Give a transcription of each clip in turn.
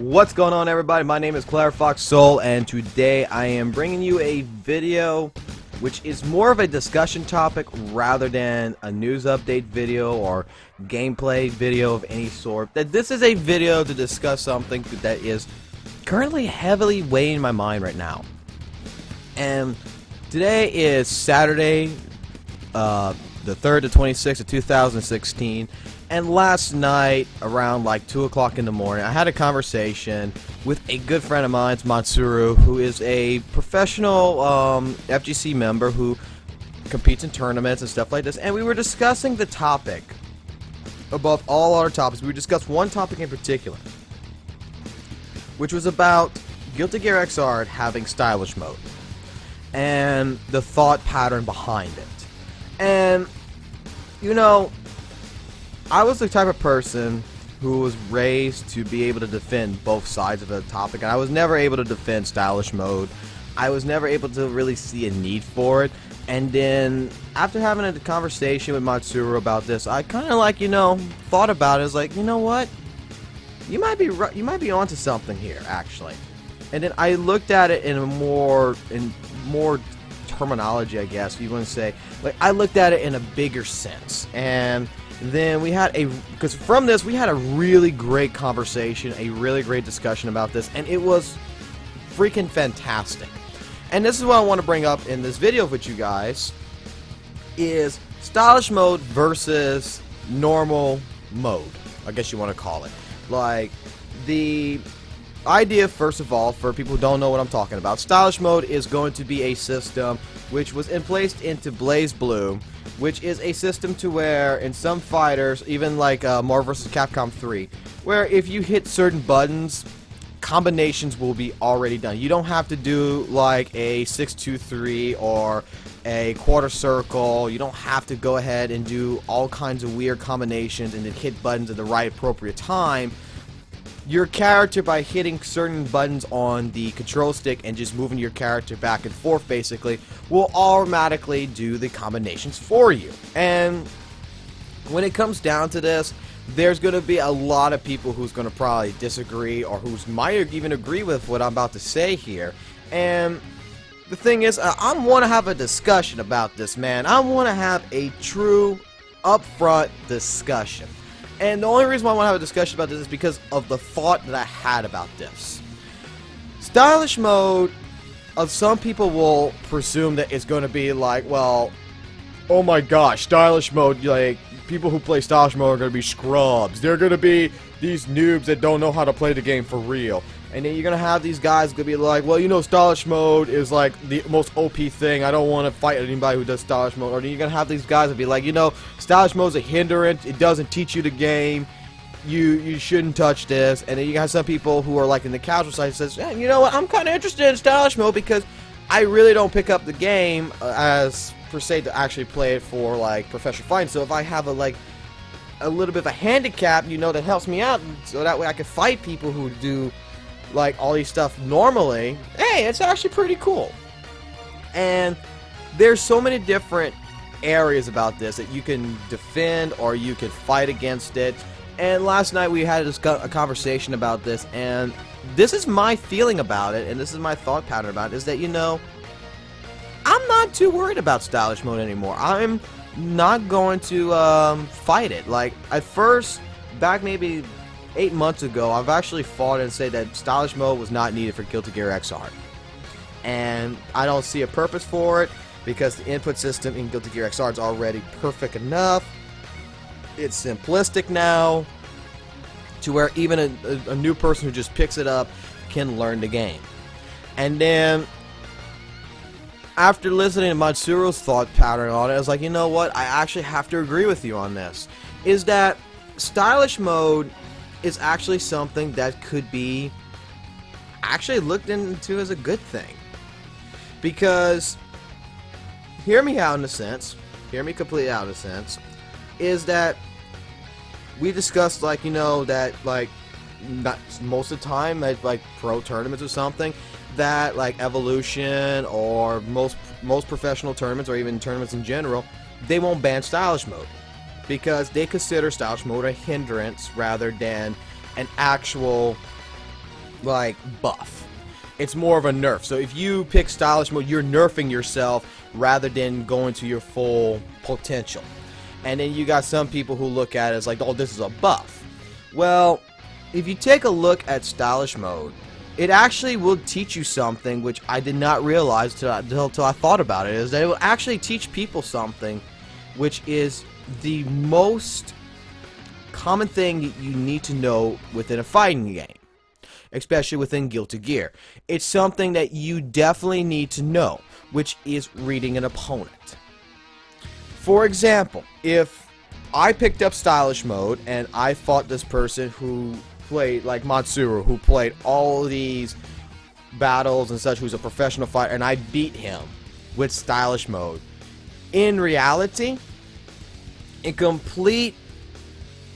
What's going on, everybody? My name is Fox Soul, and today I am bringing you a video which is more of a discussion topic rather than a news update video or gameplay video of any sort. That this is a video to discuss something that is currently heavily weighing my mind right now. And today is Saturday, the 3rd to 26th of 2016. And last night, around like 2 o'clock in the morning, I had a conversation with a good friend of mine, Matsuru, who is a professional FGC member who competes in tournaments and stuff like this. And we were discussing the topic, above all other topics, we discussed one topic in particular, which was about Guilty Gear Xrd having stylish mode, and the thought pattern behind it. And, you know, I was the type of person who was raised to be able to defend both sides of the topic, and I was never able to defend stylish mode. I was never able to really see a need for it. And then after having a conversation with Matsuru about this, I kind of like, thought about it. I was like, you know what? You might be right. You might be onto something here, actually. And then I looked at it in more terminology, I guess you want to say. Like, I looked at it in a bigger sense, and then we had because from this we had a really great conversation, a really great discussion about this, and it was freaking fantastic. And this is what I want to bring up in this video with you guys, is stylish mode versus normal mode, I guess you want to call it. Like, the idea, first of all, for people who don't know what I'm talking about, stylish mode is going to be a system which was placed into BlazBlue, which is a system to where in some fighters, even like Marvel vs. Capcom 3, where if you hit certain buttons, combinations will be already done. You don't have to do like a 6-2-3 or a quarter circle. You don't have to go ahead and do all kinds of weird combinations and then hit buttons at the right appropriate time. Your character, by hitting certain buttons on the control stick and just moving your character back and forth, basically, will automatically do the combinations for you. And when it comes down to this, there's going to be a lot of people who's going to probably disagree, or who might even agree with what I'm about to say here. And the thing is, I want to have a discussion about this, man. I want to have a true, upfront discussion. And the only reason why I want to have a discussion about this is because of the thought that I had about this. Stylish mode, some people will presume that it's going to be like, well, oh my gosh, stylish mode, like, people who play stylish mode are going to be scrubs. They're going to be these noobs that don't know how to play the game for real. And then you're going to have these guys going to be like, well, stylish mode is like the most OP thing. I don't want to fight anybody who does stylish mode. Or then you're going to have these guys that be like, stylish mode is a hindrance. It doesn't teach you the game. You shouldn't touch this. And then you got some people who are like in the casual side that says, you know what, I'm kind of interested in stylish mode because I really don't pick up the game as per se to actually play it for like professional fighting. So if I have a little bit of a handicap, that helps me out, so that way I can fight people who do like all these stuff normally, hey, it's actually pretty cool. And there's so many different areas about this that you can defend or you can fight against it. And last night we had a conversation about this, and this is my feeling about it, and this is my thought pattern about it, is that, I'm not too worried about stylish mode anymore. I'm not going to fight it. Like, at first, back maybe 8 months ago, I've actually fought and said that stylish mode was not needed for Guilty Gear Xrd. And I don't see a purpose for it, because the input system in Guilty Gear Xrd is already perfect enough. It's simplistic now, to where even a new person who just picks it up can learn the game. And then, after listening to Matsuru's thought pattern on it, I was like, you know what, I actually have to agree with you on this. Is that stylish mode is actually something that could be actually looked into as a good thing. Because, hear me out in a sense, hear me completely out in a sense, is that we discussed, that, not most of the time at, pro tournaments or something, that, Evolution or most professional tournaments, or even tournaments in general, they won't ban stylish mode. because they consider stylish mode a hindrance rather than an actual like buff. It's more of a nerf. So if you pick stylish mode, you're nerfing yourself rather than going to your full potential. And then you got some people who look at it as like, oh, this is a buff. Well, if you take a look at stylish mode, it actually will teach you something which I did not realize till I thought about it, is that it will actually teach people something which is the most common thing that you need to know within a fighting game, especially within Guilty Gear. It's something that you definitely need to know, which is reading an opponent. For example, if I picked up stylish mode and I fought this person who played, like Matsuru, who played all these battles and such, who's a professional fighter, and I beat him with stylish mode, in reality, in complete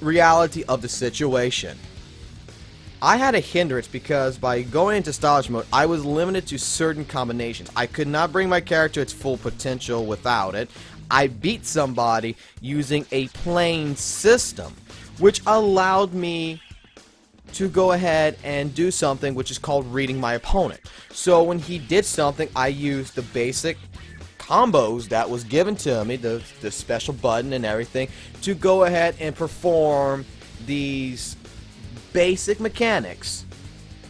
reality of the situation, I had a hindrance because by going into stylish mode, I was limited to certain combinations. I could not bring my character to its full potential without it. I beat somebody using a plain system, which allowed me to go ahead and do something which is called reading my opponent. So when he did something, I used the basic combos that was given to me, the special button and everything, to go ahead and perform these basic mechanics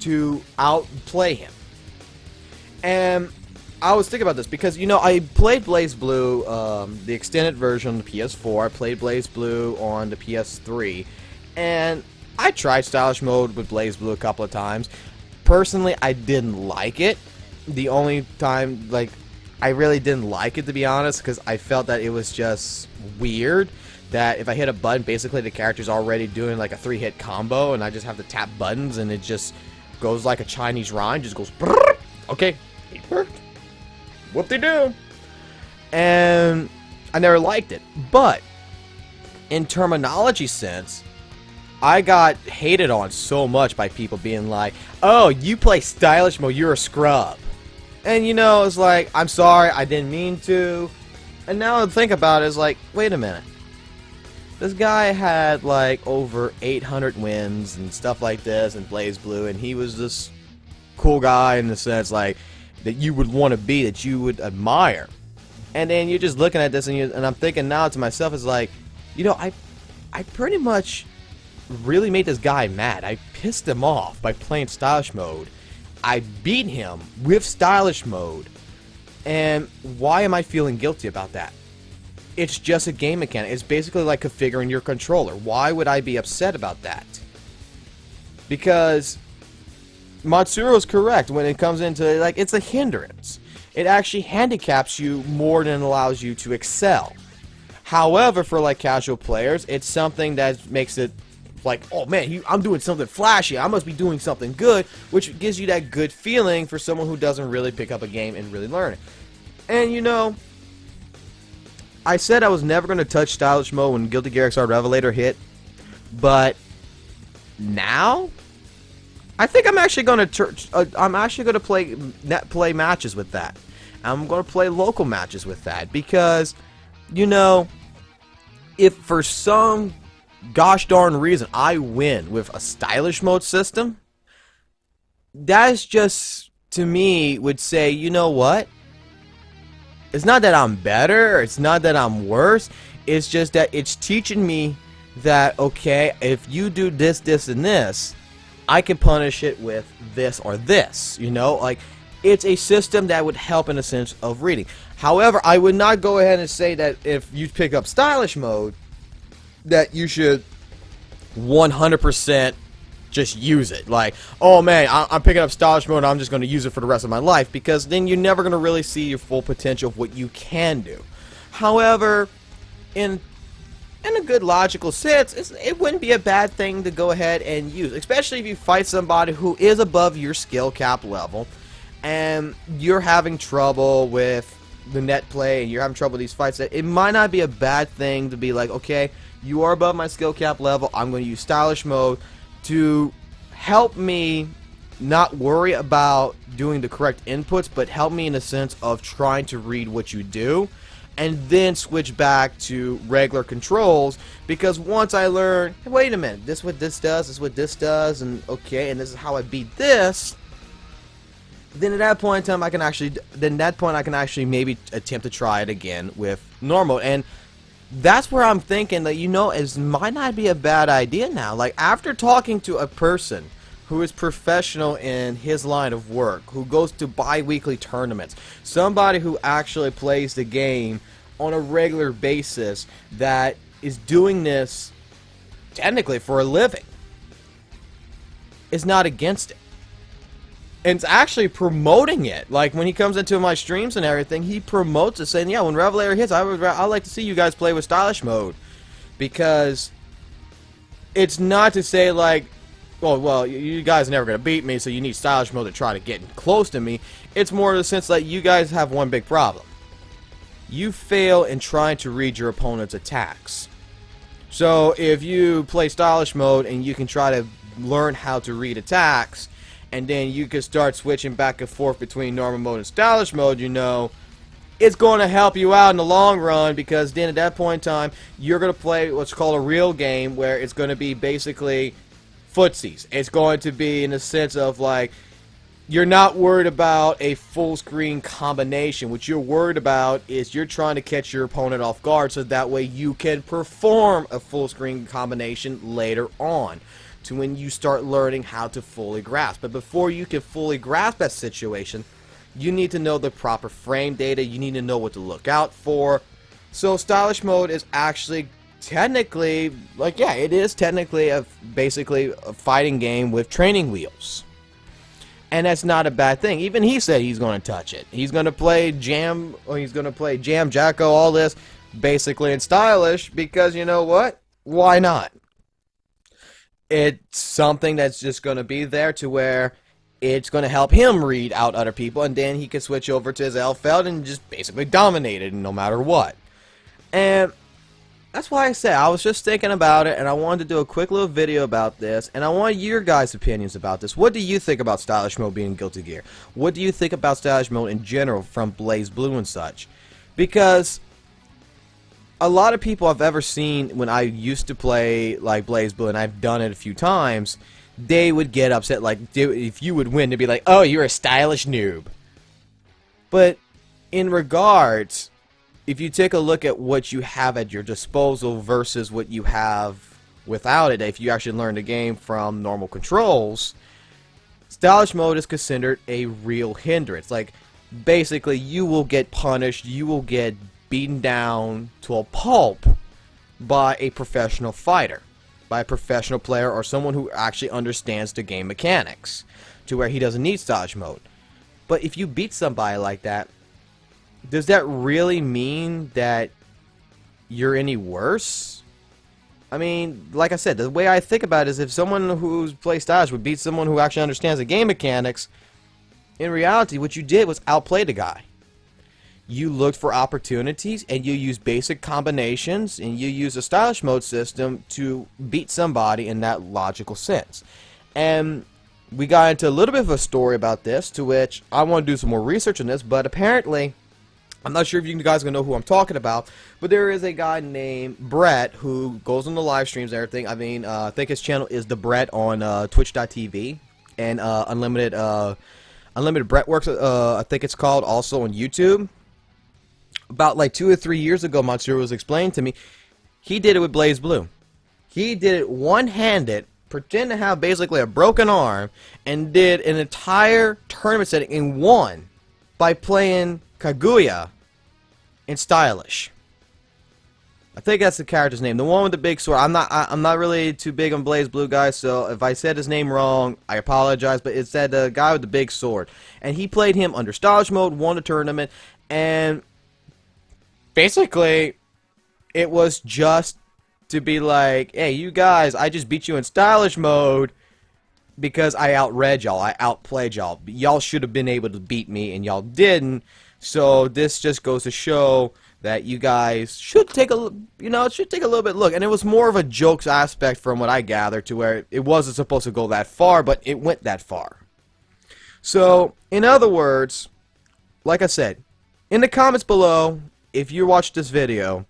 to outplay him. And I was thinking about this because, you know, I played BlazBlue, the extended version on the PS4. I played BlazBlue on the PS3, and I tried stylish mode with BlazBlue a couple of times. Personally, I didn't like it. The only time, like, I really didn't like it, to be honest, because I felt that it was just weird. That if I hit a button, basically the character's already doing like a 3-hit combo, and I just have to tap buttons, and it just goes like a Chinese rhyme, just goes, brrr, okay, whoop-de-doo. And I never liked it. But in terminology sense, I got hated on so much by people being like, oh, you play stylish mode, you're a scrub. And you know, it's like, I'm sorry, I didn't mean to. And now I think about it, it's like, wait a minute. This guy had like over 800 wins and stuff like this in BlazBlue, and he was this cool guy in the sense like that you would want to be, that you would admire. And then you're just looking at this, and I'm thinking now to myself, is like, you know, I pretty much really made this guy mad. I pissed him off by playing stylish mode. I beat him with stylish mode. And why am I feeling guilty about that? It's just a game mechanic. It's basically like configuring your controller. Why would I be upset about that? Because Matsuru is correct when it comes into, like, it's a hindrance. It actually handicaps you more than it allows you to excel. However, for like casual players, it's something that makes it like, oh man, I'm doing something flashy, I must be doing something good, which gives you that good feeling for someone who doesn't really pick up a game and really learn it. And you know, I said I was never going to touch stylish mode when Guilty Gear Xrd Revelator hit, but now I think I'm actually going to play matches with that. I'm going to play local matches with that because, you know, if for some gosh darn reason I win with a stylish mode system, that's just, to me, would say, you know what? It's not that I'm better, it's not that I'm worse, it's just that it's teaching me that, okay, if you do this, this, and this, I can punish it with this or this, you know? Like, it's a system that would help in a sense of reading. However, I would not go ahead and say that if you pick up stylish mode, that you should 100% just use it. Like, oh man, I'm picking up stylish mode and I'm just going to use it for the rest of my life, because then you're never going to really see your full potential of what you can do. However, in a good logical sense, it wouldn't be a bad thing to go ahead and use, especially if you fight somebody who is above your skill cap level and you're having trouble with the net play and you're having trouble with these fights. It might not be a bad thing to be like, okay, you are above my skill cap level, I'm going to use stylish mode to help me not worry about doing the correct inputs, but help me in a sense of trying to read what you do and then switch back to regular controls, because once I learn, hey, wait a minute, this is what this does, this is what this does, and okay, and this is how I beat this, then at that point in time I can actually maybe attempt to try it again with normal. And that's where I'm thinking that, you know, it might not be a bad idea now. Like, after talking to a person who is professional in his line of work, who goes to bi-weekly tournaments, somebody who actually plays the game on a regular basis, that is doing this technically for a living, is not against it. And it's actually promoting it. Like, when he comes into my streams and everything, he promotes it, saying, yeah, when Revelator hits, I'd like to see you guys play with stylish mode. Because it's not to say, like, oh, well, you guys are never going to beat me, so you need stylish mode to try to get close to me. It's more in the sense that you guys have one big problem. You fail in trying to read your opponent's attacks. So if you play stylish mode and you can try to learn how to read attacks, and then you can start switching back and forth between normal mode and stylish mode, you know, it's going to help you out in the long run, because then at that point in time, you're going to play what's called a real game, where it's going to be basically footsies. It's going to be in the sense of, like, you're not worried about a full screen combination. What you're worried about is you're trying to catch your opponent off guard, so that way you can perform a full screen combination later on, to when you start learning how to fully grasp. But before you can fully grasp that situation, you need to know the proper frame data, you need to know what to look out for. So stylish mode is actually technically, like, yeah, it is technically basically a fighting game with training wheels. And that's not a bad thing. Even he said he's going to touch it. He's going to play Jam, or he's going to play Jam, Jacko, all this, basically in stylish, because you know what? Why not? It's something that's just going to be there to where it's going to help him read out other people, and then he can switch over to his Elfeld and just basically dominate it no matter what. And that's why I said I was just thinking about it, and I wanted to do a quick little video about this, and I want your guys' opinions about this. What do you think about stylish mode being Guilty Gear? What do you think about stylish mode in general from BlazBlue and such? Because a lot of people I've ever seen when I used to play like BlazBlue, and I've done it a few times, they would get upset, like, if you would win, to be like, oh, you're a stylish noob. But in regards, if you take a look at what you have at your disposal versus what you have without it, if you actually learn the game from normal controls, stylish mode is considered a real hindrance. Like, basically, you will get punished, you will get beaten down to a pulp by a professional fighter, by a professional player, or someone who actually understands the game mechanics, to where he doesn't need stylish mode. But if you beat somebody like that, does that really mean that you're any worse? I mean, like I said, the way I think about it is, if someone who's plays stylish would beat someone who actually understands the game mechanics, in reality, what you did was outplay the guy. You looked for opportunities, and you used basic combinations, and you used a stylish mode system to beat somebody in that logical sense. And we got into a little bit of a story about this, to which I want to do some more research on this, but apparently, I'm not sure if you guys are going to know who I'm talking about, but there is a guy named Brett who goes on the live streams and everything. I mean, I think his channel is The Brett on Twitch.tv, and Unlimited Brett Works, I think it's called, also on YouTube. About like 2 or 3 years ago, Monsieur was explained to me, he did it with BlazBlue. He did it one-handed, pretend to have basically a broken arm, and did an entire tournament setting and won by playing Kaguya in stylish. I think that's the character's name, the one with the big sword. I'm not really too big on BlazBlue, guys, so if I said his name wrong, I apologize, but it said the guy with the big sword. And he played him under stylish mode, won the tournament, and basically, it was just to be like, hey, you guys, I just beat you in stylish mode because I outread y'all, I outplayed y'all. Y'all should have been able to beat me, and y'all didn't. So this just goes to show that you guys should take a, it should take a little bit look. And it was more of a jokes aspect from what I gathered, to where it wasn't supposed to go that far, but it went that far. So, in other words, like I said, in the comments below, if you watch this video,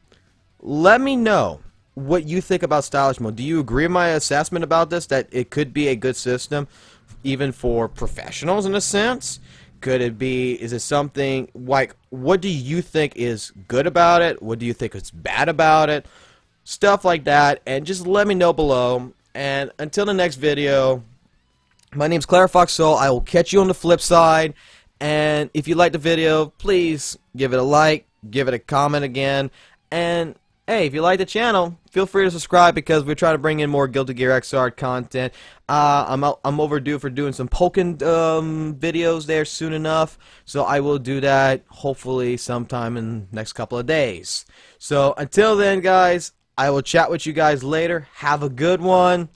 let me know what you think about stylish mode. Do you agree with my assessment about this, that it could be a good system even for professionals in a sense? Could it be, is it something like, what do you think is good about it? What do you think is bad about it? Stuff like that, and just let me know below. And until the next video, my name's Claire Fox Soul. I will catch you on the flip side. And if you liked the video, please give it a like, give it a comment again, and hey, if you like the channel, feel free to subscribe, because we're trying to bring in more Guilty Gear Xrd content. I'm overdue for doing some Pokken videos there soon enough, so I will do that hopefully sometime in the next couple of days. So until then, guys, I will chat with you guys later. Have a good one,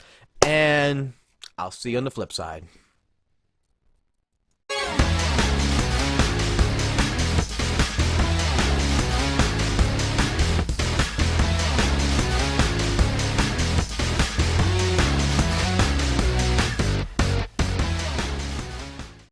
and I'll see you on the flip side.